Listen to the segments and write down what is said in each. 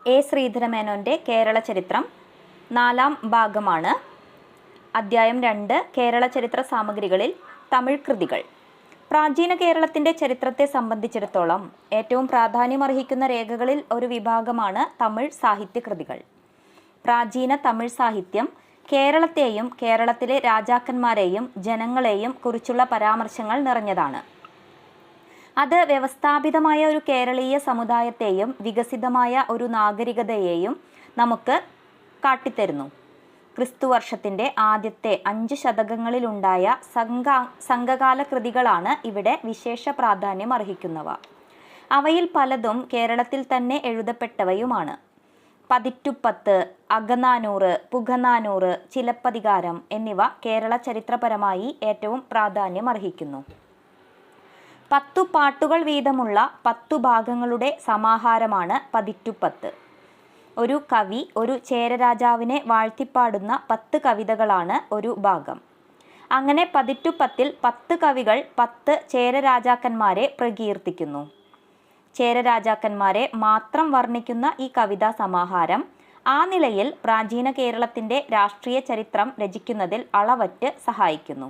A ശ്രീധരമേനോൻ്റെ Kerala ചരിത്രം 4-ാം ഭാഗമാണ്. അധ്യായം 2 കേരള ചരിത്ര സാമഗ്രികളിൽ തമിഴ് കൃതികൾ. പ്രാചീന കേരളത്തിൻ്റെ ചരിത്രത്തെ സംബന്ധിച്ചിടത്തോളം ഏറ്റവും പ്രാധാന്യമർഹിക്കുന്ന രേഖകളിൽ ഒരു വിഭാഗമാണ് തമിഴ് സാഹിത്യകൃതികൾ. പ്രാചീന തമിഴ് സാഹിത്യം കേരളത്തെയും കേരളത്തിലെ രാജാക്കന്മാരെയും ജനങ്ങളെയും കുറിച്ചുള്ള പരാമർശങ്ങൾ നിറഞ്ഞതാണ്. അത് വ്യവസ്ഥാപിതമായ ഒരു കേരളീയ സമുദായത്തെയും വികസിതമായ ഒരു നാഗരികതയെയും നമുക്ക് കാട്ടിത്തരുന്നു. ക്രിസ്തുവർഷത്തിൻ്റെ ആദ്യത്തെ 5 ശതകങ്ങളിലുണ്ടായ സംഘകാല കൃതികളാണ് ഇവിടെ വിശേഷ പ്രാധാന്യം അർഹിക്കുന്നവ. അവയിൽ പലതും കേരളത്തിൽ തന്നെ എഴുതപ്പെട്ടവയുമാണ്. പതിറ്റുപ്പത്ത്, അകനാനൂറ്, പുകനാനൂറ്, ചിലപ്പതികാരം എന്നിവ കേരള ചരിത്രപരമായി ഏറ്റവും പ്രാധാന്യം അർഹിക്കുന്നു. 10 പാട്ടുകൾ വീതമുള്ള 10 ഭാഗങ്ങളുടെ സമാഹാരമാണ് പതിറ്റുപ്പത്ത്. ഒരു കവി ഒരു ചേരരാജാവിനെ വാഴ്ത്തിപ്പാടുന്ന 10 കവിതകളാണ് ഒരു ഭാഗം. അങ്ങനെ പതിറ്റുപ്പത്തിൽ 10 കവികൾ 10 ചേരരാജാക്കന്മാരെ പ്രകീർത്തിക്കുന്നു. ചേരരാജാക്കന്മാരെ മാത്രം വർണ്ണിക്കുന്ന ഈ കവിതാ സമാഹാരം ആ നിലയിൽ പ്രാചീന കേരളത്തിൻ്റെ രാഷ്ട്രീയ ചരിത്രം രചിക്കുന്നതിൽ അളവറ്റ് സഹായിക്കുന്നു.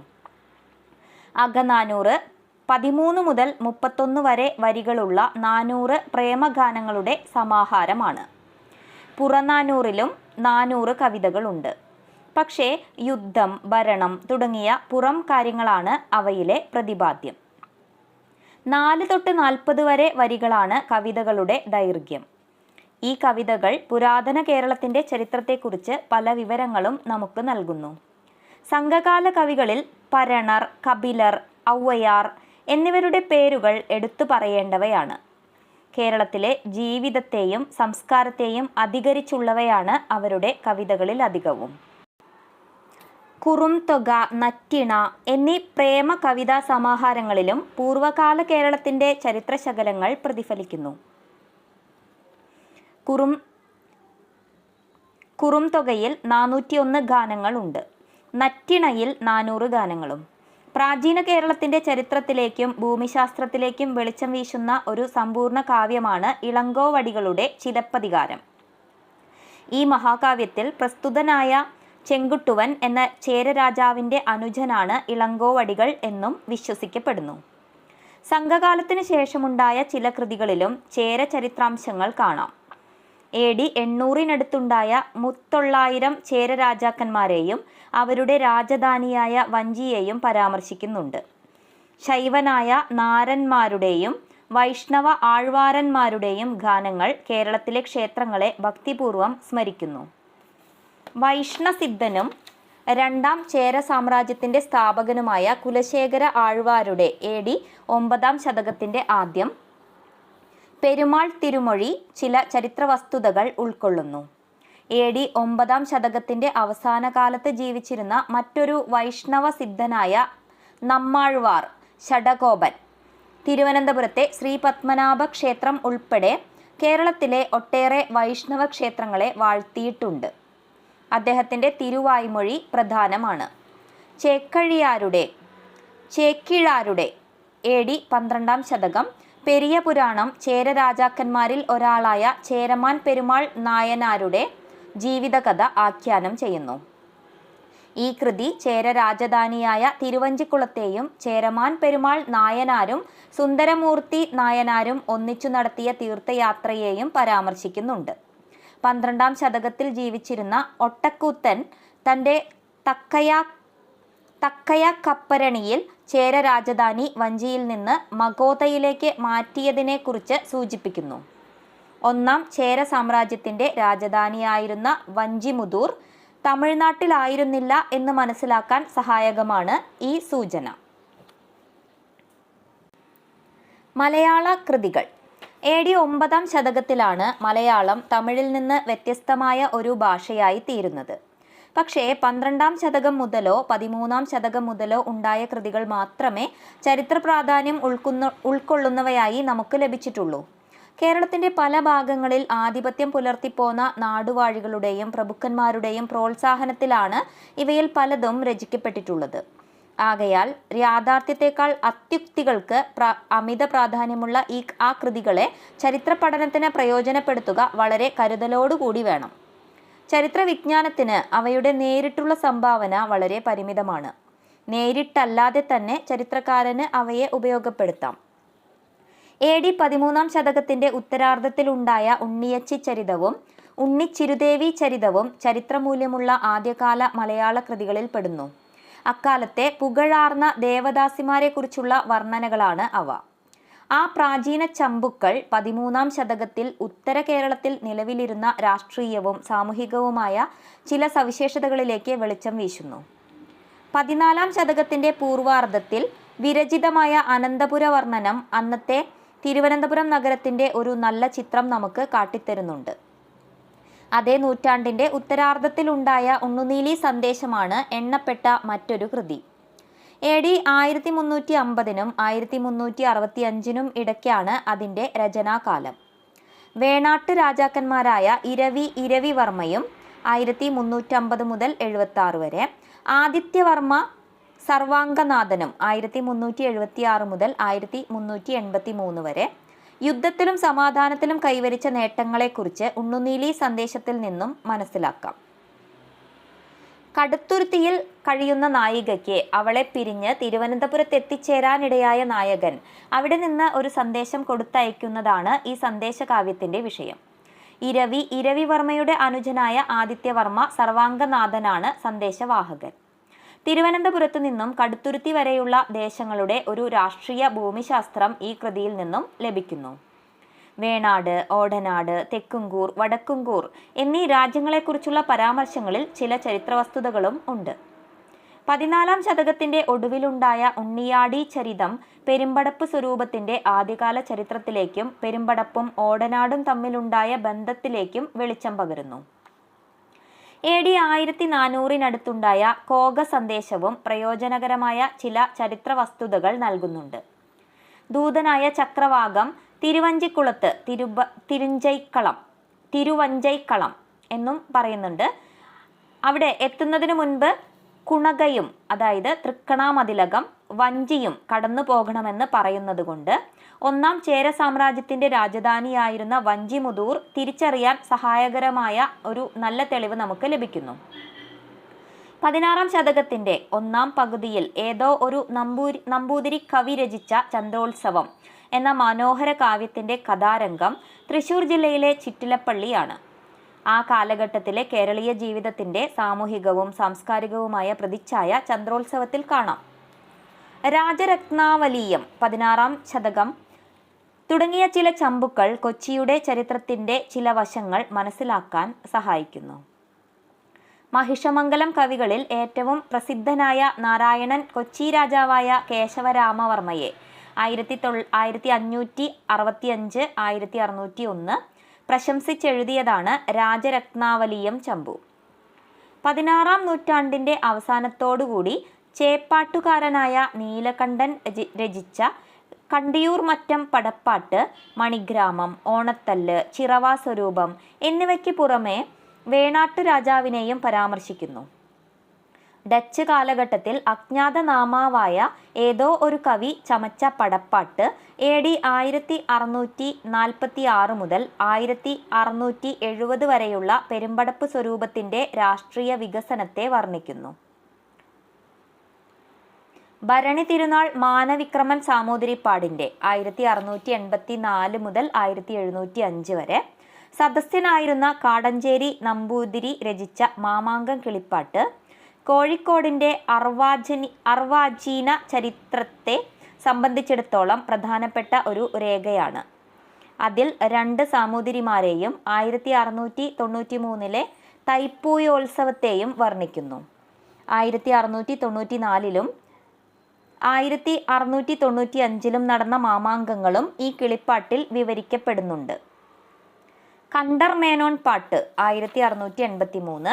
അകനാനൂറ് 13 മുതൽ 31 വരെ വരികളുള്ള 400 പ്രേമഗാനങ്ങളുടെ സമാഹാരമാണ്. പുറനാനൂറിലും 400 കവിതകളുണ്ട്. പക്ഷേ യുദ്ധം, ഭരണം തുടങ്ങിയ പുറം കാര്യങ്ങളാണ് അവയിലെ പ്രതിപാദ്യം. 4 തൊട്ട് 40 വരെ വരികളാണ് കവിതകളുടെ ദൈർഘ്യം. ഈ കവിതകൾ പുരാതന കേരളത്തിൻ്റെ ചരിത്രത്തെക്കുറിച്ച് പല വിവരങ്ങളും നമുക്ക് നൽകുന്നു. സംഘകാല കവികളിൽ പരണർ, കപിലർ, ഔവയാർ എന്നിവരുടെ പേരുകൾ എടുത്തു പറയേണ്ടവയാണ്. കേരളത്തിലെ ജീവിതത്തെയും സംസ്കാരത്തെയും അധികരിച്ചുള്ളവയാണ് അവരുടെ കവിതകളിൽ അധികവും. കുറുംതൊക, നറ്റിണ എന്നീ പ്രേമ കവിതാ സമാഹാരങ്ങളിലും പൂർവകാല കേരളത്തിൻ്റെ ചരിത്രശകലങ്ങൾ പ്രതിഫലിക്കുന്നു. കുറുംതൊകയിൽ 401 ഗാനങ്ങളുണ്ട്. നറ്റിണയിൽ 400 ഗാനങ്ങളും. പ്രാചീന കേരളത്തിൻ്റെ ചരിത്രത്തിലേക്കും ഭൂമിശാസ്ത്രത്തിലേക്കും വെളിച്ചം വീശുന്ന ഒരു സമ്പൂർണ്ണ കാവ്യമാണ് ഇളങ്കോവടികളുടെ ചിലപ്പതികാരം. ഈ മഹാകാവ്യത്തിൽ പ്രസ്തുതനായ ചെങ്കുട്ടുവൻ എന്ന ചേരരാജാവിൻ്റെ അനുജനാണ് ഇളങ്കോവടികൾ എന്നും വിശ്വസിക്കപ്പെടുന്നു. സംഘകാലത്തിനു ശേഷമുണ്ടായ ചില കൃതികളിലും ചേര ചരിത്രാംശങ്ങൾ കാണാം. AD 800-നടുത്തുണ്ടായ 900 ചേരരാജാക്കന്മാരെയും അവരുടെ രാജധാനിയായ വഞ്ചിയെയും പരാമർശിക്കുന്നുണ്ട്. ശൈവനായ നാരന്മാരുടെയും വൈഷ്ണവ ആഴ്വാരന്മാരുടെയും ഗാനങ്ങൾ കേരളത്തിലെ ക്ഷേത്രങ്ങളെ ഭക്തിപൂർവം സ്മരിക്കുന്നു. വൈഷ്ണസിദ്ധനും 2-ാം ചേര സാമ്രാജ്യത്തിൻ്റെ സ്ഥാപകനുമായ കുലശേഖര ആഴ്വാരുടെ AD 9-ാം ശതകത്തിൻ്റെ ആദ്യം പെരുമാൾ തിരുമൊഴി ചില ചരിത്രവസ്തുതകൾ ഉൾക്കൊള്ളുന്നു. AD 9-ാം ശതകത്തിൻ്റെ അവസാന കാലത്ത് ജീവിച്ചിരുന്ന മറ്റൊരു വൈഷ്ണവ സിദ്ധനായ നമ്മാഴ്വാർ ഷഡകോപൻ തിരുവനന്തപുരത്തെ ശ്രീ പത്മനാഭ ക്ഷേത്രം ഉൾപ്പെടെ കേരളത്തിലെ ഒട്ടേറെ വൈഷ്ണവ ക്ഷേത്രങ്ങളെ വാഴ്ത്തിയിട്ടുണ്ട്. അദ്ദേഹത്തിൻ്റെ തിരുവായ്മൊഴി പ്രധാനമാണ്. ചേക്കിഴാരുടെ AD 12-ാം ശതകം പെരിയ പുരാണം ചേരരാജാക്കന്മാരിൽ ഒരാളായ ചേരമാൻ പെരുമാൾ നായനാരുടെ ജീവിതകഥ ആഖ്യാനം ചെയ്യുന്നു. ഈ കൃതി ചേര രാജധാനിയായ തിരുവഞ്ചിക്കുളത്തെയും ചേരമാൻ പെരുമാൾ നായനാരും സുന്ദരമൂർത്തി നായനാരും ഒന്നിച്ചു നടത്തിയ തീർത്ഥയാത്രയെയും പരാമർശിക്കുന്നുണ്ട്. 12-ാം ശതകത്തിൽ ജീവിച്ചിരുന്ന ഒട്ടക്കൂത്തൻ തൻ്റെ തക്കയക്കപ്പരണിയിൽ ചേര രാജധാനി വഞ്ചിയിൽ നിന്ന് മഗോതയിലേക്ക് മാറ്റിയതിനെക്കുറിച്ച് സൂചിപ്പിക്കുന്നു. 1-ാം ചേര സാമ്രാജ്യത്തിൻ്റെ രാജധാനിയായിരുന്ന വഞ്ചിമുതൂർ തമിഴ്നാട്ടിലായിരുന്നില്ല എന്ന് മനസ്സിലാക്കാൻ സഹായകമാണ് ഈ സൂചന. മലയാള കൃതികൾ. AD 9-ാം ശതകത്തിലാണ് മലയാളം തമിഴിൽ നിന്ന് വ്യത്യസ്തമായ ഒരു ഭാഷയായി തീരുന്നത്. പക്ഷേ 12-ാം ശതകം മുതലോ 13-ാം ശതകം മുതലോ ഉണ്ടായ കൃതികൾ മാത്രമേ ചരിത്ര പ്രാധാന്യം ഉൾക്കൊള്ളുന്നവയായി നമുക്ക് ലഭിച്ചിട്ടുള്ളൂ. കേരളത്തിൻ്റെ പല ഭാഗങ്ങളിൽ ആധിപത്യം പുലർത്തിപ്പോന്ന നാടുവാഴികളുടെയും പ്രഭുക്കന്മാരുടെയും പ്രോത്സാഹനത്തിലാണ് ഇവയിൽ പലതും രചിക്കപ്പെട്ടിട്ടുള്ളത്. ആകയാൽ യാഥാർത്ഥ്യത്തെക്കാൾ അത്യുക്തികൾക്ക് അമിത പ്രാധാന്യമുള്ള ആ കൃതികളെ ചരിത്ര പഠനത്തിന് പ്രയോജനപ്പെടുത്തുക വളരെ കരുതലോടുകൂടി വേണം. ചരിത്ര വിജ്ഞാനത്തിന് അവയുടെ നേരിട്ടുള്ള സംഭാവന വളരെ പരിമിതമാണ്. നേരിട്ടല്ലാതെ തന്നെ ചരിത്രകാരന് അവയെ ഉപയോഗപ്പെടുത്താം. AD 13-ാം ശതകത്തിന്റെ ഉത്തരാർദ്ധത്തിലുണ്ടായ ഉണ്ണിയച്ചി ചരിതവും ഉണ്ണിച്ചിരുദേവി ചരിതവും ചരിത്രമൂല്യമുള്ള ആദ്യകാല മലയാള കൃതികളിൽ പെടുന്നു. അക്കാലത്തെ പുകഴാർന്ന ദേവദാസിമാരെക്കുറിച്ചുള്ള വർണ്ണനകളാണ് അവ. ആ പ്രാചീന ചമ്പുക്കൾ 13-ാം ശതകത്തിൽ ഉത്തര കേരളത്തിൽ നിലവിലിരുന്ന രാഷ്ട്രീയവും സാമൂഹികവുമായ ചില സവിശേഷതകളിലേക്ക് വെളിച്ചം വീശുന്നു. 14-ാം ശതകത്തിന്റെ പൂർവാർദ്ധത്തിൽ വിരചിതമായ അനന്തപുര വർണ്ണനം അന്നത്തെ തിരുവനന്തപുരം നഗരത്തിന്റെ ഒരു നല്ല ചിത്രം നമുക്ക് കാട്ടിത്തരുന്നുണ്ട്. അതേ നൂറ്റാണ്ടിന്റെ ഉത്തരാർദ്ധത്തിലുണ്ടായ ഉണ്ണുനീലി സന്ദേശമാണ് എണ്ണപ്പെട്ട മറ്റൊരു കൃതി. AD 1350-നും 1365-നും ഇടയ്ക്കാണ് അതിൻ്റെ രചനാകാലം. വേണാട്ട് രാജാക്കന്മാരായ ഇരവിവർമ്മയും 1350 മുതൽ 76 വരെ, ആദിത്യവർമ്മ സർവാംഗനാഥനും 1376 മുതൽ 1383 വരെ യുദ്ധത്തിലും സമാധാനത്തിലും കൈവരിച്ച നേട്ടങ്ങളെക്കുറിച്ച് ഉണ്ണുനീലി സന്ദേശത്തിൽ നിന്നും മനസ്സിലാക്കാം. കടുത്തുരുത്തിയിൽ കഴിയുന്ന നായികയ്ക്ക് അവളെ പിരിഞ്ഞ് തിരുവനന്തപുരത്ത് എത്തിച്ചേരാനിടയായ നായകൻ അവിടെ നിന്ന് ഒരു സന്ദേശം കൊടുത്തയക്കുന്നതാണ് ഈ സന്ദേശകാവ്യത്തിന്റെ വിഷയം. ഇരവിവർമ്മയുടെ അനുജനായ ആദിത്യവർമ്മ സർവാംഗനാഥനാണ് സന്ദേശവാഹകൻ. തിരുവനന്തപുരത്തു നിന്നും കടുത്തുരുത്തി വരെയുള്ള ദേശങ്ങളുടെ ഒരു രാഷ്ട്രീയ ഭൂമിശാസ്ത്രം ഈ കൃതിയിൽ നിന്നും ലഭിക്കുന്നു. വേണാട്, ഓടനാട്, തെക്കുംകൂർ, വടക്കുംകൂർ എന്നീ രാജ്യങ്ങളെക്കുറിച്ചുള്ള പരാമർശങ്ങളിൽ ചില ചരിത്രവസ്തുതകളും ഉണ്ട്. 14-ാം ശതകത്തിന്റെ ഒടുവിലുണ്ടായ ഉണ്ണിയാടി ചരിതം പെരുമ്പടപ്പ് സ്വരൂപത്തിന്റെ ആദ്യകാല ചരിത്രത്തിലേക്കും പെരുമ്പടപ്പും ഓടനാടും തമ്മിലുണ്ടായ ബന്ധത്തിലേക്കും വെളിച്ചം പകരുന്നു. AD 1400-നടുത്തുണ്ടായ കോക സന്ദേശവും പ്രയോജനകരമായ ചില ചരിത്ര വസ്തുതകൾ നൽകുന്നുണ്ട്. ദൂതനായ ചക്രവാകം തിരുവഞ്ചിക്കുളത്ത് തിരുവഞ്ചൈക്കളം എന്നും പറയുന്നുണ്ട്. അവിടെ എത്തുന്നതിനു മുൻപ് കുണകയും, അതായത് തൃക്കണാമതിലകം, വഞ്ചിയും കടന്നു പോകണമെന്ന് പറയുന്നത് കൊണ്ട് 1-ാം ചേര സാമ്രാജ്യത്തിന്റെ രാജധാനിയായിരുന്ന വഞ്ചിമുതൂർ തിരിച്ചറിയാൻ സഹായകരമായ ഒരു നല്ല തെളിവ് നമുക്ക് ലഭിക്കുന്നു. 16-ാം ശതകത്തിന്റെ 1-ാം പകുതിയിൽ ഏതോ ഒരു നമ്പൂതിരി കവി രചിച്ച ചന്ദ്രോത്സവം എന്ന മനോഹര കാവ്യത്തിന്റെ കഥാരംഗം തൃശൂർ ജില്ലയിലെ ചിറ്റിലപ്പള്ളിയാണ്. ആ കാലഘട്ടത്തിലെ കേരളീയ ജീവിതത്തിന്റെ സാമൂഹികവും സാംസ്കാരികവുമായ പ്രതിച്ഛായ ചന്ദ്രോത്സവത്തിൽ കാണാം. രാജരത്നാവലീയം 16-ാം ശതകം തുടങ്ങിയ ചില ചമ്പുക്കൾ കൊച്ചിയുടെ ചരിത്രത്തിന്റെ ചില വശങ്ങൾ മനസ്സിലാക്കാൻ സഹായിക്കുന്നു. മഹിഷമംഗലം കവികളിൽ ഏറ്റവും പ്രസിദ്ധനായ നാരായണൻ കൊച്ചി രാജാവായ കേശവരാമവർമ്മയെ 1565, 1601 പ്രശംസിച്ചെഴുതിയതാണ് രാജരത്നാവലീയം ചമ്പു. 16-ാം നൂറ്റാണ്ടിന്റെ അവസാനത്തോടുകൂടി ചേപ്പാട്ടുകാരനായ നീലകണ്ഠൻ രചിച്ച കണ്ടിയൂർ മറ്റം പടപ്പാട്ട്, മണിഗ്രാമം, ഓണത്തല്ല്, ചിറവ സ്വരൂപം എന്നിവയ്ക്ക് പുറമെ വേണാട്ടു രാജാവിനെയും പരാമർശിക്കുന്നു. ഡച്ച് കാലഘട്ടത്തിൽ അജ്ഞാതനാമാവായ ഏതോ ഒരു കവി ചമച്ച പടപ്പാട്ട് AD 1646 മുതൽ 1670 വരെയുള്ള പെരുമ്പടപ്പ് സ്വരൂപത്തിന്റെ രാഷ്ട്രീയ വികസനത്തെ വർണ്ണിക്കുന്നു. ഭരണി തിരുനാൾ മാനവിക്രമൻ സാമൂതിരിപ്പാടിന്റെ 1684 മുതൽ 1705 വരെ, സദസ്യനായിരുന്ന കാടഞ്ചേരി നമ്പൂതിരി രചിച്ച മാമാങ്കം കിളിപ്പാട്ട് കോഴിക്കോടിന്റെ അർവാചീന ചരിത്രത്തെ സംബന്ധിച്ചിടത്തോളം പ്രധാനപ്പെട്ട ഒരു രേഖയാണ്. അതിൽ 2 സാമൂതിരിമാരെയും 1693 തൈപ്പൂയോത്സവത്തെയും വർണ്ണിക്കുന്നു. 1694 1695 നടന്ന മാമാങ്കങ്ങളും ഈ കിളിപ്പാട്ടിൽ വിവരിക്കപ്പെടുന്നുണ്ട്. കണ്ടർ മേനോൻ പാട്ട് 1683,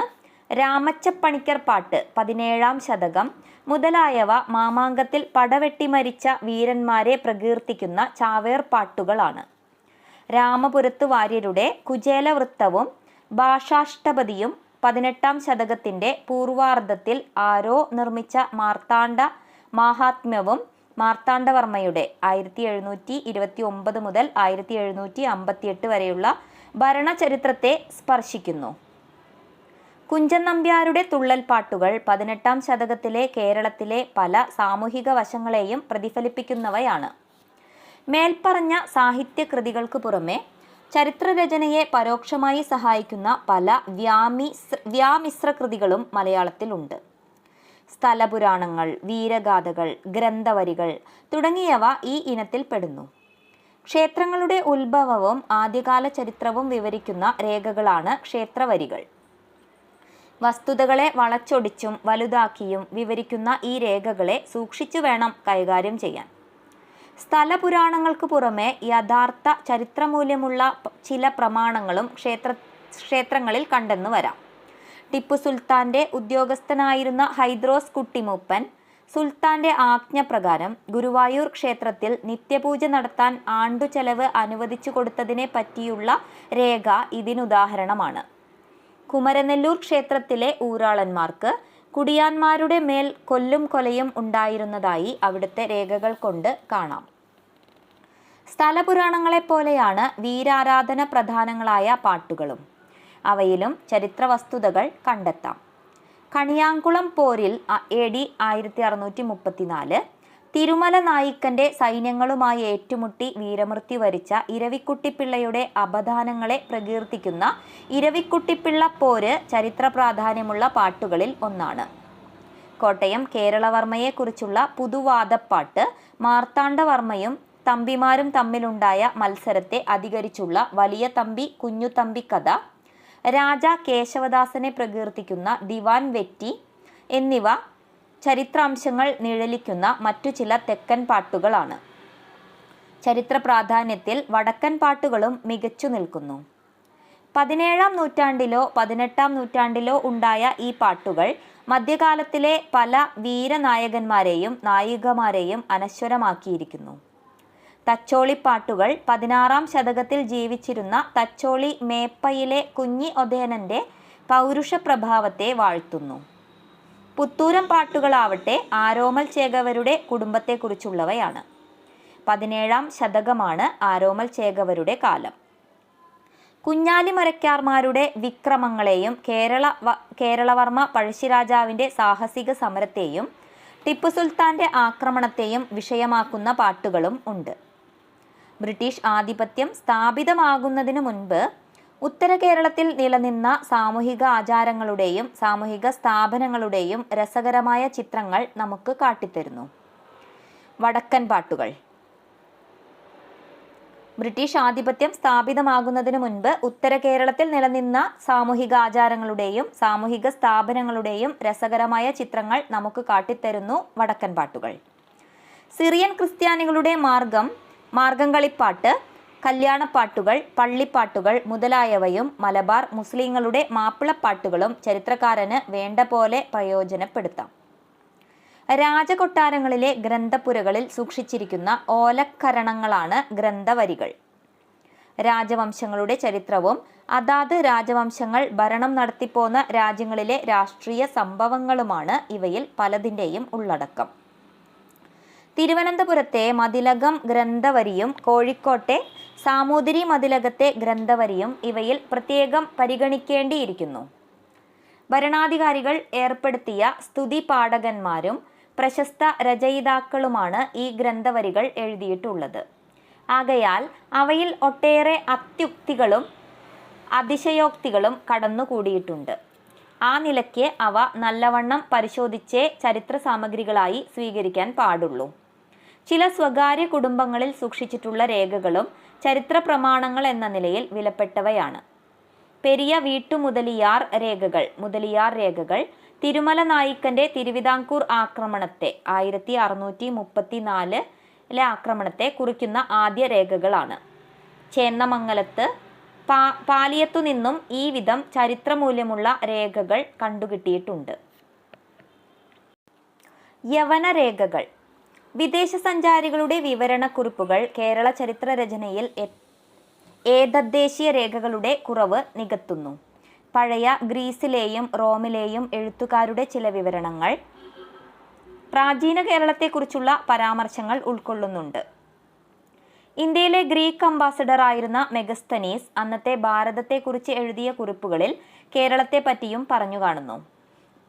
രാമച്ചപ്പണിക്കർ പാട്ട് 17-ാം ശതകം മുതലായവ മാമാങ്കത്തിൽ പടവെട്ടി മരിച്ച വീരന്മാരെ പ്രകീർത്തിക്കുന്ന ചാവേർ പാട്ടുകളാണ്. രാമപുരത്ത് വാര്യരുടെ കുചേലവൃത്തവും ഭാഷാഷ്ടപതിയും 18-ാം ശതകത്തിന്റെ പൂർവാർദ്ധത്തിൽ ആരോ നിർമ്മിച്ച മാർത്താണ്ഡ മാഹാത്മ്യവും മാർത്താണ്ഡവർമ്മയുടെ 1729 മുതൽ 1758 വരെയുള്ള ഭരണചരിത്രത്തെ സ്പർശിക്കുന്നു. കുഞ്ചൻ നമ്പ്യാരുടെ തുള്ളൽപ്പാട്ടുകൾ 18-ാം ശതകത്തിലെ കേരളത്തിലെ പല സാമൂഹിക വശങ്ങളെയും പ്രതിഫലിപ്പിക്കുന്നവയാണ്. മേൽപ്പറഞ്ഞ സാഹിത്യകൃതികൾക്ക് പുറമെ ചരിത്രരചനയെ പരോക്ഷമായി സഹായിക്കുന്ന പല വ്യാമിശ്ര കൃതികളും മലയാളത്തിലുണ്ട്. സ്ഥലപുരാണങ്ങൾ, വീരഗാഥകൾ, ഗ്രന്ഥവരികൾ തുടങ്ങിയവ ഈ ഇനത്തിൽപ്പെടുന്നു. ക്ഷേത്രങ്ങളുടെ ഉത്ഭവവും ആദ്യകാല ചരിത്രവും വിവരിക്കുന്ന രേഖകളാണ് ക്ഷേത്രവരികൾ. വസ്തുതകളെ വളച്ചൊടിച്ചും വലുതാക്കിയും വിവരിക്കുന്ന ഈ രേഖകളെ സൂക്ഷിച്ചു വേണം കൈകാര്യം ചെയ്യാൻ. സ്ഥലപുരാണങ്ങൾക്ക് പുറമെ യഥാർത്ഥ ചരിത്രമൂല്യമുള്ള ചില പ്രമാണങ്ങളും ക്ഷേത്രങ്ങളിൽ കണ്ടെന്നു വരാം. ടിപ്പു സുൽത്താന്റെ ഉദ്യോഗസ്ഥനായിരുന്ന ഹൈദ്രോസ് കുട്ടിമൂപ്പൻ സുൽത്താന്റെ ആജ്ഞപ്രകാരം ഗുരുവായൂർ ക്ഷേത്രത്തിൽ നിത്യപൂജ നടത്താൻ ആണ്ടുചെലവ് അനുവദിച്ചു കൊടുത്തതിനെ പറ്റിയുള്ള രേഖ ഇതിനുദാഹരണമാണ്. കുമരനെല്ലൂർ ക്ഷേത്രത്തിലെ ഊരാളന്മാർക്ക് കുടിയാന്മാരുടെ മേൽ കൊല്ലും കൊലയും ഉണ്ടായിരുന്നതായി അവിടുത്തെ രേഖകൾ കൊണ്ട് കാണാം. സ്ഥലപുരാണങ്ങളെപ്പോലെയാണ് വീരാരാധന പ്രധാനങ്ങളായ പാട്ടുകളും. അവയിലും ചരിത്ര വസ്തുതകൾ കണ്ടെത്താം. കണിയാങ്കുളം പോരിൽ AD 1634 തിരുമല നായിക്കന്റെ സൈന്യങ്ങളുമായി ഏറ്റുമുട്ടി വീരമൃത്യു വരിച്ച ഇരവിക്കുട്ടിപ്പിള്ളയുടെ അപദാനങ്ങളെ പ്രകീർത്തിക്കുന്ന ഇരവിക്കുട്ടിപ്പിള്ള പോര് ചരിത്ര പ്രാധാന്യമുള്ള പാട്ടുകളിൽ ഒന്നാണ്. കോട്ടയം കേരളവർമ്മയെക്കുറിച്ചുള്ള പുതുവാദപ്പാട്ട് മാർത്താണ്ഡവർമ്മയും തമ്പിമാരും തമ്മിലുണ്ടായ മത്സരത്തെ അധികരിച്ചുള്ള വലിയ തമ്പി കുഞ്ഞുതമ്പി കഥ, രാജ കേശവദാസനെ പ്രകീർത്തിക്കുന്ന ദിവാൻ വെറ്റി എന്നിവ ചരിത്രാംശങ്ങൾ നിഴലിക്കുന്ന മറ്റു ചില തെക്കൻ പാട്ടുകളാണ്. ചരിത്ര പ്രാധാന്യത്തിൽ വടക്കൻ പാട്ടുകളും മികച്ചു നിൽക്കുന്നു. 17-ാം നൂറ്റാണ്ടിലോ 18-ാം നൂറ്റാണ്ടിലോ ഉണ്ടായ ഈ പാട്ടുകൾ മധ്യകാലത്തിലെ പല വീരനായകന്മാരെയും നായികമാരെയും അനശ്വരമാക്കിയിരിക്കുന്നു. തച്ചോളിപ്പാട്ടുകൾ 16-ാം ശതകത്തിൽ ജീവിച്ചിരുന്ന തച്ചോളി മേപ്പയിലെ കുഞ്ഞി ഒതേനന്റെ പൗരുഷ പ്രഭാവത്തെ വാഴ്ത്തുന്നു. പുത്തൂരം പാട്ടുകളാവട്ടെ ആരോമൽ ചേകവരുടെ കുടുംബത്തെക്കുറിച്ചുള്ളവയാണ്. 17-ാം ശതകമാണ് ആരോമൽ ചേകവരുടെ കാലം. കുഞ്ഞാലിമരക്കാർമാരുടെ വിക്രമങ്ങളെയും കേരളവർമ്മ പഴശ്ശിരാജാവിൻ്റെ സാഹസിക സമരത്തെയും ടിപ്പു സുൽത്താന്റെ ആക്രമണത്തെയും വിഷയമാക്കുന്ന പാട്ടുകളും ഉണ്ട്. ബ്രിട്ടീഷ് ആധിപത്യം സ്ഥാപിതമാകുന്നതിനു മുൻപ് ഉത്തര കേരളത്തിൽ നിലനിന്ന സാമൂഹിക ആചാരങ്ങളുടെയും സാമൂഹിക സ്ഥാപനങ്ങളുടെയും രസകരമായ ചിത്രങ്ങൾ നമുക്ക് കാട്ടിത്തരുന്നു. വടക്കൻ പാട്ടുകൾ. ബ്രിട്ടീഷ് ആധിപത്യം സ്ഥാപിതമാകുന്നതിനു മുൻപ് ഉത്തര കേരളത്തിൽ നിലനിന്ന സാമൂഹിക ആചാരങ്ങളുടെയും സാമൂഹിക സ്ഥാപനങ്ങളുടെയും രസകരമായ ചിത്രങ്ങൾ നമുക്ക് കാട്ടിത്തരുന്നു വടക്കൻ പാട്ടുകൾ. സിറിയൻ ക്രിസ്ത്യാനികളുടെ മാർഗംകളിപ്പാട്ട്, കല്യാണപ്പാട്ടുകൾ, പള്ളിപ്പാട്ടുകൾ മുതലായവയും മലബാർ മുസ്ലിങ്ങളുടെ മാപ്പിളപ്പാട്ടുകളും ചരിത്രകാരന് വേണ്ട പോലെ പ്രയോജനപ്പെടുത്താം. രാജകൊട്ടാരങ്ങളിലെ ഗ്രന്ഥപുരകളിൽ സൂക്ഷിച്ചിരിക്കുന്ന ഓലക്കരണങ്ങളാണ് ഗ്രന്ഥവരികൾ. രാജവംശങ്ങളുടെ ചരിത്രവും അതാത് രാജവംശങ്ങൾ ഭരണം നടത്തിപ്പോന്ന രാജ്യങ്ങളിലെ രാഷ്ട്രീയ സംഭവങ്ങളുമാണ് ഇവയിൽ പലതിൻ്റെയും ഉള്ളടക്കം. തിരുവനന്തപുരത്തെ മതിലകം ഗ്രന്ഥവരിയും കോഴിക്കോട്ടെ സാമൂതിരി മതിലകത്തെ ഗ്രന്ഥവരിയും ഇവയിൽ പ്രത്യേകം പരിഗണിക്കേണ്ടിയിരിക്കുന്നു. ഭരണാധികാരികൾ ഏർപ്പെടുത്തിയ സ്തുതി പാഠകന്മാരും പ്രശസ്ത രചയിതാക്കളുമാണ് ഈ ഗ്രന്ഥവരികൾ എഴുതിയിട്ടുള്ളത്. ആകയാൽ അവയിൽ ഒട്ടേറെ അത്യുക്തികളും അതിശയോക്തികളും കടന്നുകൂടിയിട്ടുണ്ട്. ആ നിലയ്ക്ക് അവ നല്ലവണ്ണം പരിശോധിച്ചേ ചരിത്ര സാമഗ്രികളായി സ്വീകരിക്കാൻ പാടുള്ളൂ. ചില സ്വകാര്യ കുടുംബങ്ങളിൽ സൂക്ഷിച്ചിട്ടുള്ള രേഖകളും ചരിത്ര പ്രമാണങ്ങൾ എന്ന നിലയിൽ വിലപ്പെട്ടവയാണ്. പെരിയ വീട്ടുമുതലിയാർ രേഖകൾ തിരുമല നായിക്കന്റെ തിരുവിതാംകൂർ ആക്രമണത്തെ 1634 ആക്രമണത്തെ കുറിക്കുന്ന ആദ്യ രേഖകളാണ്. ചേന്നമംഗലത്ത് പാലിയത്തു നിന്നും ഈ വിധം ചരിത്രമൂല്യമുള്ള രേഖകൾ കണ്ടുകിട്ടിയിട്ടുണ്ട്. യവനരേഖകൾ. വിദേശ സഞ്ചാരികളുടെ വിവരണക്കുറിപ്പുകൾ കേരള ചരിത്ര രചനയിൽ ഏതദ്ദേശീയ രേഖകളുടെ കുറവ് നികത്തുന്നു. പഴയ ഗ്രീസിലെയും റോമിലെയും എഴുത്തുകാരുടെ ചില വിവരണങ്ങൾ പ്രാചീന കേരളത്തെക്കുറിച്ചുള്ള പരാമർശങ്ങൾ ഉൾക്കൊള്ളുന്നുണ്ട്. ഇന്ത്യയിലെ ഗ്രീക്ക് അംബാസഡർ ആയിരുന്ന മെഗസ്തനീസ് അന്നത്തെ ഭാരതത്തെക്കുറിച്ച് എഴുതിയ കുറിപ്പുകളിൽ കേരളത്തെ പറ്റിയും പറഞ്ഞു കാണുന്നു.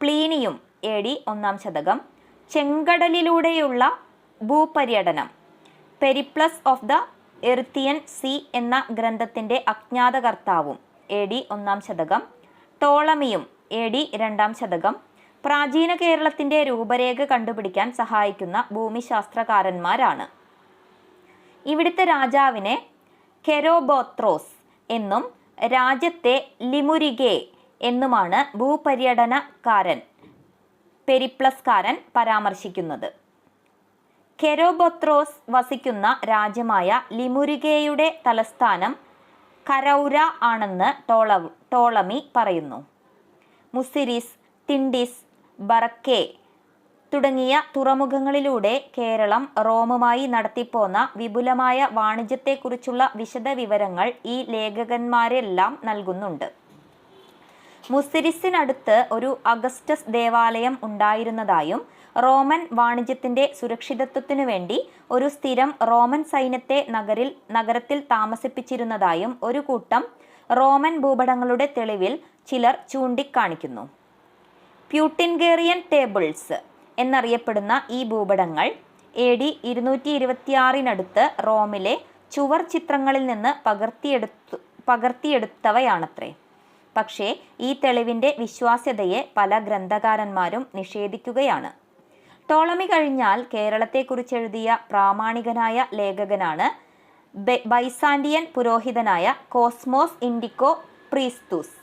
പ്ലീനിയും AD 1-ാം Satakam ചെങ്കടലിലൂടെയുള്ള ഭൂപര്യടനം Periplus of the എറിത്തിയൻ see എന്ന ഗ്രന്ഥത്തിന്റെ അജ്ഞാതകർത്താവും AD 1-ാം ശതകം ടോളമിയും AD 2-ാം ശതകം പ്രാചീന കേരളത്തിന്റെ രൂപരേഖ കണ്ടുപിടിക്കാൻ സഹായിക്കുന്ന ഭൂമിശാസ്ത്രകാരന്മാരാണ്. ഇവിടുത്തെ രാജാവിനെ കെരോബോത്രോസ് എന്നും രാജ്യത്തെ ലിമുരിഗെ എന്നുമാണ് ഭൂപര്യടനക്കാരൻ പെരിപ്ലസ്കാരൻ പരാമർശിക്കുന്നത്. കെരോബോത്രോസ് വസിക്കുന്ന രാജ്യമായ ലിമുരിഗെയുടെ തലസ്ഥാനം കരൗര ആണെന്ന് ടോളമി പറയുന്നു. മുസിരിസ്, തിൻഡിസ്, ബറക്കെ തുടങ്ങിയ തുറമുഖങ്ങളിലൂടെ കേരളം റോമുമായി നടത്തിപ്പോന്ന വിപുലമായ വാണിജ്യത്തെക്കുറിച്ചുള്ള വിശദവിവരങ്ങൾ ഈ ലേഖകന്മാരെല്ലാം നൽകുന്നുണ്ട്. മുസിരിസിനടുത്ത് ഒരു അഗസ്റ്റസ് ദേവാലയം ഉണ്ടായിരുന്നതായും റോമൻ വാണിജ്യത്തിന്റെ സുരക്ഷിതത്വത്തിനു വേണ്ടി ഒരു സ്ഥിരം റോമൻ സൈന്യത്തെ നഗരത്തിൽ താമസിപ്പിച്ചിരുന്നതായും ഒരു കൂട്ടം റോമൻ ഭൂപടങ്ങളുടെ തെളിവിൽ ചിലർ ചൂണ്ടിക്കാണിക്കുന്നു. പ്യൂട്ടിൻഗേറിയൻ ടേബിൾസ് എന്നറിയപ്പെടുന്ന ഈ ഭൂപടങ്ങൾ AD 226 റോമിലെ ചുവർ ചിത്രങ്ങളിൽ നിന്ന് പകർത്തിയെടുത്തവയാണത്രേ. പക്ഷേ ഈ തെളിവിന്റെ വിശ്വാസ്യതയെ പല ഗ്രന്ഥകാരന്മാരും നിഷേധിക്കുകയാണ്. ടോളമി കഴിഞ്ഞാൽ കേരളത്തെക്കുറിച്ചെഴുതിയ പ്രാമാണികനായ ലേഖകനാണ് ബൈസാൻഡിയൻ പുരോഹിതനായ കോസ്മോസ് ഇൻഡിക്കോ പ്രീസ്തുസ്.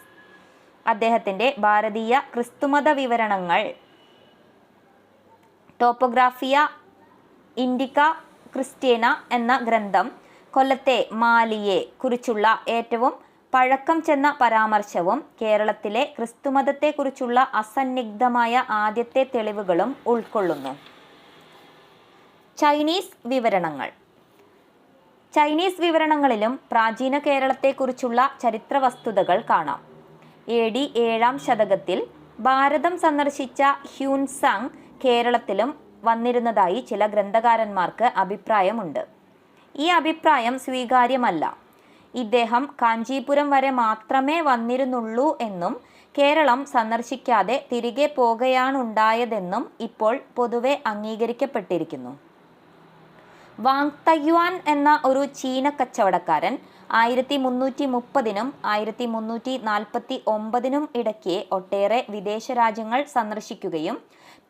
അദ്ദേഹത്തിന്റെ ഭാരതീയ ക്രിസ്തുമത വിവരണങ്ങൾ ടോപ്പോഗ്രാഫിയ ഇൻഡിക്ക ക്രിസ്റ്റ്യേന എന്ന ഗ്രന്ഥം കൊല്ലത്തെ മാലിയെ കുറിച്ചുള്ള ഏറ്റവും പഴക്കം ചെന്ന പരാമർശവും കേരളത്തിലെ ക്രിസ്തുമതത്തെക്കുറിച്ചുള്ള അസന്നിഗ്ധമായ ആദ്യത്തെ തെളിവുകളും ഉൾക്കൊള്ളുന്നു. ചൈനീസ് വിവരണങ്ങൾ. ചൈനീസ് വിവരണങ്ങളിലും പ്രാചീന കേരളത്തെക്കുറിച്ചുള്ള ചരിത്ര വസ്തുതകൾ കാണാം. AD 7-ാം ശതകത്തിൽ ഭാരതം സന്ദർശിച്ച ഹ്യൂൻസാങ് കേരളത്തിലും വന്നിരുന്നതായി ചില ഗ്രന്ഥകാരന്മാർക്ക് അഭിപ്രായമുണ്ട്. ഈ അഭിപ്രായം സ്വീകാര്യമല്ല. ഇദ്ദേഹം കാഞ്ചീപുരം വരെ മാത്രമേ വന്നിരുന്നുള്ളൂ എന്നും കേരളം സന്ദർശിക്കാതെ തിരികെ പോകുകയാണുണ്ടായതെന്നും ഇപ്പോൾ പൊതുവെ അംഗീകരിക്കപ്പെട്ടിരിക്കുന്നു. വാങ് തയ്യുവാൻ എന്ന ഒരു ചീന കച്ചവടക്കാരൻ 1330-നും 1349-നും ഇടയ്ക്ക് ഒട്ടേറെ വിദേശ രാജ്യങ്ങൾ സന്ദർശിക്കുകയും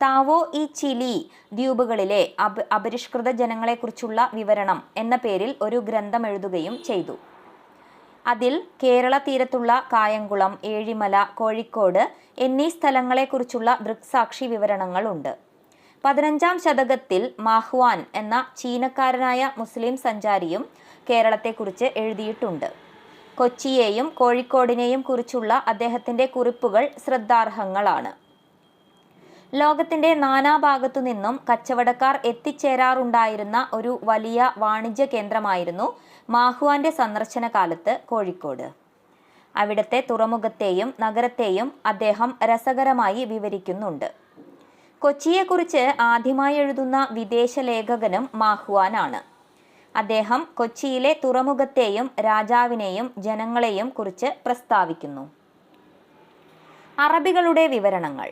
താവോ ഈ ചിലി ദ്വീപുകളിലെ അപരിഷ്കൃത ജനങ്ങളെക്കുറിച്ചുള്ള വിവരണം എന്ന പേരിൽ ഒരു ഗ്രന്ഥം എഴുതുകയും ചെയ്തു. അതിൽ കേരള തീരത്തുള്ള കായംകുളം, ഏഴിമല, കോഴിക്കോട് എന്നീ സ്ഥലങ്ങളെക്കുറിച്ചുള്ള ദൃക്സാക്ഷി വിവരണങ്ങളുണ്ട്. 15-ാം ശതകത്തിൽ മാഹ്വാൻ എന്ന ചീനക്കാരനായ മുസ്ലിം സഞ്ചാരിയും കേരളത്തെക്കുറിച്ച് എഴുതിയിട്ടുണ്ട്. കൊച്ചിയെയും കോഴിക്കോടിനെയും കുറിച്ചുള്ള അദ്ദേഹത്തിന്റെ കുറിപ്പുകൾ ശ്രദ്ധാർഹങ്ങളാണ്. ലോകത്തിന്റെ നാനാഭാഗത്തു നിന്നും കച്ചവടക്കാർ എത്തിച്ചേരാറുണ്ടായിരുന്ന ഒരു വലിയ വാണിജ്യ കേന്ദ്രമായിരുന്നു മാഹ്വാന്റെ സന്ദർശന കാലത്ത് കോഴിക്കോട്. അവിടുത്തെ തുറമുഖത്തെയും നഗരത്തെയും അദ്ദേഹം രസകരമായി വിവരിക്കുന്നുണ്ട്. കൊച്ചിയെക്കുറിച്ച് ആദ്യമായി എഴുതുന്ന വിദേശ ലേഖകനും മാഹ്വാനാണ്. അദ്ദേഹം കൊച്ചിയിലെ തുറമുഖത്തെയും രാജാവിനെയും ജനങ്ങളെയും കുറിച്ച് പ്രസ്താവിക്കുന്നു. അറബികളുടെ വിവരണങ്ങൾ.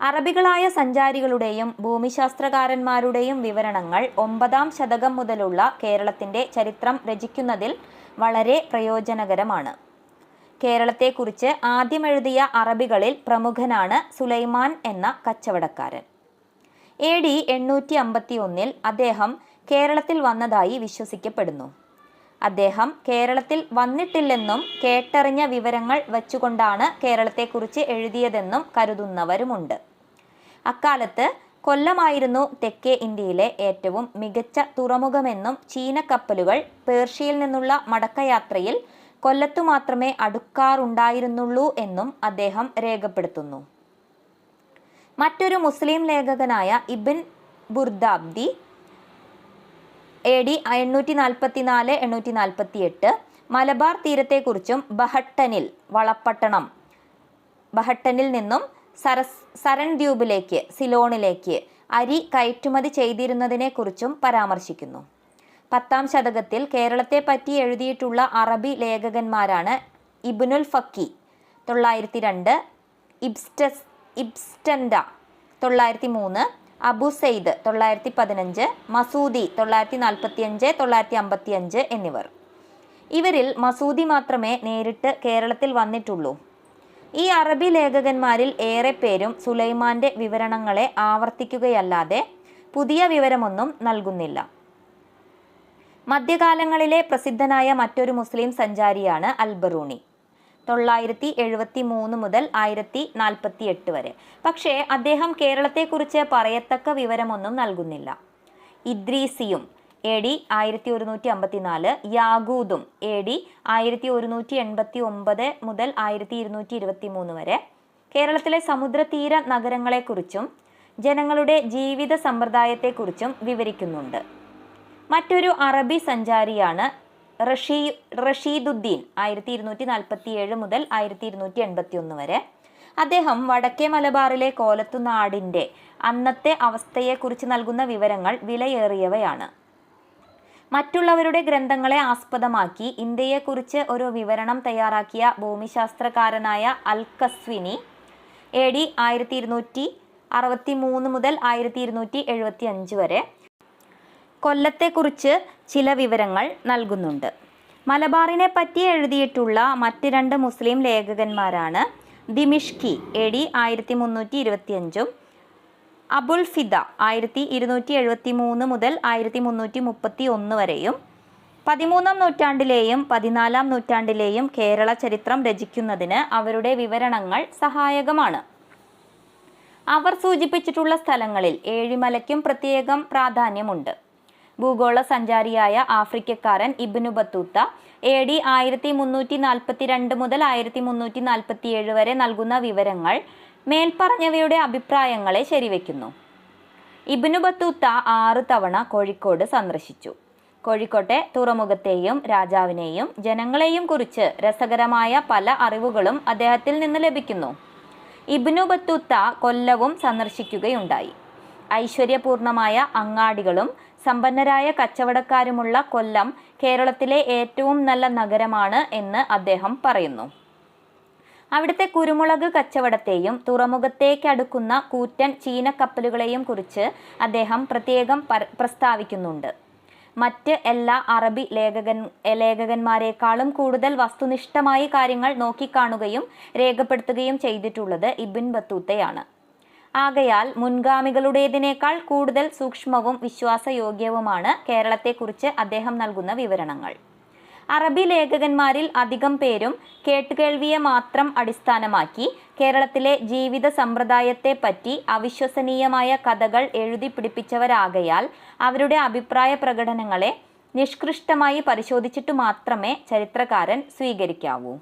അറബികളായ സഞ്ചാരികളുടെയും ഭൂമിശാസ്ത്രകാരന്മാരുടെയും വിവരണങ്ങൾ 9-ാം ശതകം മുതലുള്ള കേരളത്തിന്റെ ചരിത്രം രചിക്കുന്നതിൽ വളരെ പ്രയോജനകരമാണ്. കേരളത്തെക്കുറിച്ച് ആദ്യം എഴുതിയ അറബികളിൽ പ്രമുഖനാണ് സുലൈമാൻ എന്ന കച്ചവടക്കാരൻ. AD 851 അദ്ദേഹം കേരളത്തിൽ വന്നതായി വിശ്വസിക്കപ്പെടുന്നു. അദ്ദേഹം കേരളത്തിൽ വന്നിട്ടില്ലെന്നും കേട്ടറിഞ്ഞ വിവരങ്ങൾ വച്ചുകൊണ്ടാണ് കേരളത്തെക്കുറിച്ച് എഴുതിയതെന്നും കരുതുന്നവരുമുണ്ട്. അക്കാലത്ത് കൊല്ലമായിരുന്നു തെക്കേ ഇന്ത്യയിലെ ഏറ്റവും മികച്ച തുറമുഖമെന്നും ചീന കപ്പലുകൾ പേർഷ്യയിൽ നിന്നുള്ള മടക്കയാത്രയിൽ കൊല്ലത്തു മാത്രമേ അടുക്കാറുണ്ടായിരുന്നുള്ളൂ എന്നും അദ്ദേഹം രേഖപ്പെടുത്തുന്നു. മറ്റൊരു മുസ്ലിം ലേഖകനായ ഇബ്ൻ ബുർദാബ്ദി AD 844-848 മലബാർ തീരത്തെക്കുറിച്ചും ബഹട്ടനിൽ നിന്നും സരൺ ദ്വീപിലേക്ക് സിലോണിലേക്ക് അരി കയറ്റുമതി ചെയ്തിരുന്നതിനെക്കുറിച്ചും പരാമർശിക്കുന്നു. 10-ാം ശതകത്തിൽ കേരളത്തെപ്പറ്റി എഴുതിയിട്ടുള്ള അറബി ലേഖകന്മാരാണ് ഇബ്നുൽ ഫക്കി 902, ഇബ്സ്റ്റൻഡ 903, അബു സെയ്ദ് 915, മസൂദി 945, 955 എന്നിവർ. ഇവരിൽ മസൂദി മാത്രമേ നേരിട്ട് കേരളത്തിൽ വന്നിട്ടുള്ളൂ. ഈ അറബി ലേഖകന്മാരിൽ ഏറെ പേരും സുലൈമാന്റെ വിവരണങ്ങളെ ആവർത്തിക്കുകയല്ലാതെ പുതിയ വിവരമൊന്നും നൽകുന്നില്ല. മധ്യകാലങ്ങളിലെ പ്രസിദ്ധനായ മറ്റൊരു മുസ്ലിം സഞ്ചാരിയാണ് അൽബറൂണി, 973 മുതൽ 1048 വരെ. പക്ഷേ അദ്ദേഹം കേരളത്തെക്കുറിച്ച് പറയത്തക്ക വിവരമൊന്നും നൽകുന്നില്ല. ഇദ്രീസിയും AD 1154, യാഗൂദും AD 1189 മുതൽ 1223 വരെ കേരളത്തിലെ സമുദ്രതീര നഗരങ്ങളെക്കുറിച്ചും ജനങ്ങളുടെ ജീവിത സമ്പ്രദായത്തെക്കുറിച്ചും വിവരിക്കുന്നുണ്ട്. മറ്റൊരു അറബി സഞ്ചാരിയാണ് റഷീദുദ്ദീൻ 1247 മുതൽ 1281 വരെ. അദ്ദേഹം വടക്കേ മലബാറിലെ കോലത്തുനാടിൻ്റെ അന്നത്തെ അവസ്ഥയെക്കുറിച്ച് നൽകുന്ന വിവരങ്ങൾ വിലയേറിയവയാണ്. മറ്റുള്ളവരുടെ ഗ്രന്ഥങ്ങളെ ആസ്പദമാക്കി ഇന്ത്യയെക്കുറിച്ച് ഒരു വിവരണം തയ്യാറാക്കിയ ഭൂമിശാസ്ത്രകാരനായ അൽ-കസ്വിനി AD 1263 മുതൽ 1275 വരെ കൊല്ലത്തെക്കുറിച്ച് ചില വിവരങ്ങൾ നൽകുന്നുണ്ട്. മലബാറിനെ പറ്റി എഴുതിയിട്ടുള്ള മറ്റ് 2 മുസ്ലിം ലേഖകന്മാരാണ് ദിമിഷ്കി AD 1325, അബുൽ ഫിദ 1273 മുതൽ 1331 വരെയും. 13-ാം നൂറ്റാണ്ടിലെയും 14-ാം നൂറ്റാണ്ടിലെയും കേരള ചരിത്രം രചിക്കുന്നതിന് അവരുടെ വിവരണങ്ങൾ സഹായകമാണ്. അവർ സൂചിപ്പിച്ചിട്ടുള്ള സ്ഥലങ്ങളിൽ ഏഴിമലയ്ക്കും പ്രത്യേകം പ്രാധാന്യമുണ്ട്. ഭൂഗോള സഞ്ചാരിയായ ആഫ്രിക്കക്കാരൻ ഇബ്നു ബത്തൂത്ത AD 1342 മുതൽ 1347 വരെ നൽകുന്ന വിവരങ്ങൾ മേൽപ്പറഞ്ഞവയുടെ അഭിപ്രായങ്ങളെ ശരിവെക്കുന്നു. ഇബ്നു ബത്തൂത്ത 6 തവണ കോഴിക്കോട് സന്ദർശിച്ചു. കോഴിക്കോട്ടെ തുറമുഖത്തെയും രാജാവിനെയും ജനങ്ങളെയും കുറിച്ച് രസകരമായ പല അറിവുകളും അദ്ദേഹത്തിൽ നിന്ന് ലഭിക്കുന്നു. ഇബ്നു ബത്തൂത്ത കൊല്ലവും സന്ദർശിക്കുകയുണ്ടായി. ഐശ്വര്യപൂർണമായ അങ്ങാടികളും സമ്പന്നരായ കച്ചവടക്കാരുമുള്ള കൊല്ലം കേരളത്തിലെ ഏറ്റവും നല്ല നഗരമാണ് എന്ന് അദ്ദേഹം പറയുന്നു. അവിടുത്തെ കുരുമുളക് കച്ചവടത്തെയും തുറമുഖത്തേക്കടുക്കുന്ന കൂറ്റൻ ചീനക്കപ്പലുകളെയും കുറിച്ച് അദ്ദേഹം പ്രത്യേകം പ്രസ്താവിക്കുന്നുണ്ട്. മറ്റ് എല്ലാ അറബി ലേഖകന്മാരെക്കാളും കൂടുതൽ വസ്തുനിഷ്ഠമായി കാര്യങ്ങൾ നോക്കിക്കാണുകയും രേഖപ്പെടുത്തുകയും ചെയ്തിട്ടുള്ളത് ഇബ്ൻ ബത്തൂത്തയാണ്. ആകയാൽ മുൻഗാമികളുടേതിനേക്കാൾ കൂടുതൽ സൂക്ഷ്മവും വിശ്വാസയോഗ്യവുമാണ് കേരളത്തെക്കുറിച്ച് അദ്ദേഹം നൽകുന്ന വിവരണങ്ങൾ. അറബി ലേഖകന്മാരിൽ അധികം പേരും കേട്ടുകേൾവിയെ മാത്രം അടിസ്ഥാനമാക്കി കേരളത്തിലെ ജീവിത സമ്പ്രദായത്തെപ്പറ്റി അവിശ്വസനീയമായ കഥകൾ എഴുതി പിടിപ്പിച്ചവരാകയാൽ അവരുടെ അഭിപ്രായ പ്രകടനങ്ങളെ നിഷ്കൃഷ്ടമായി പരിശോധിച്ചിട്ടു മാത്രമേ ചരിത്രകാരൻ സ്വീകരിക്കാവൂ.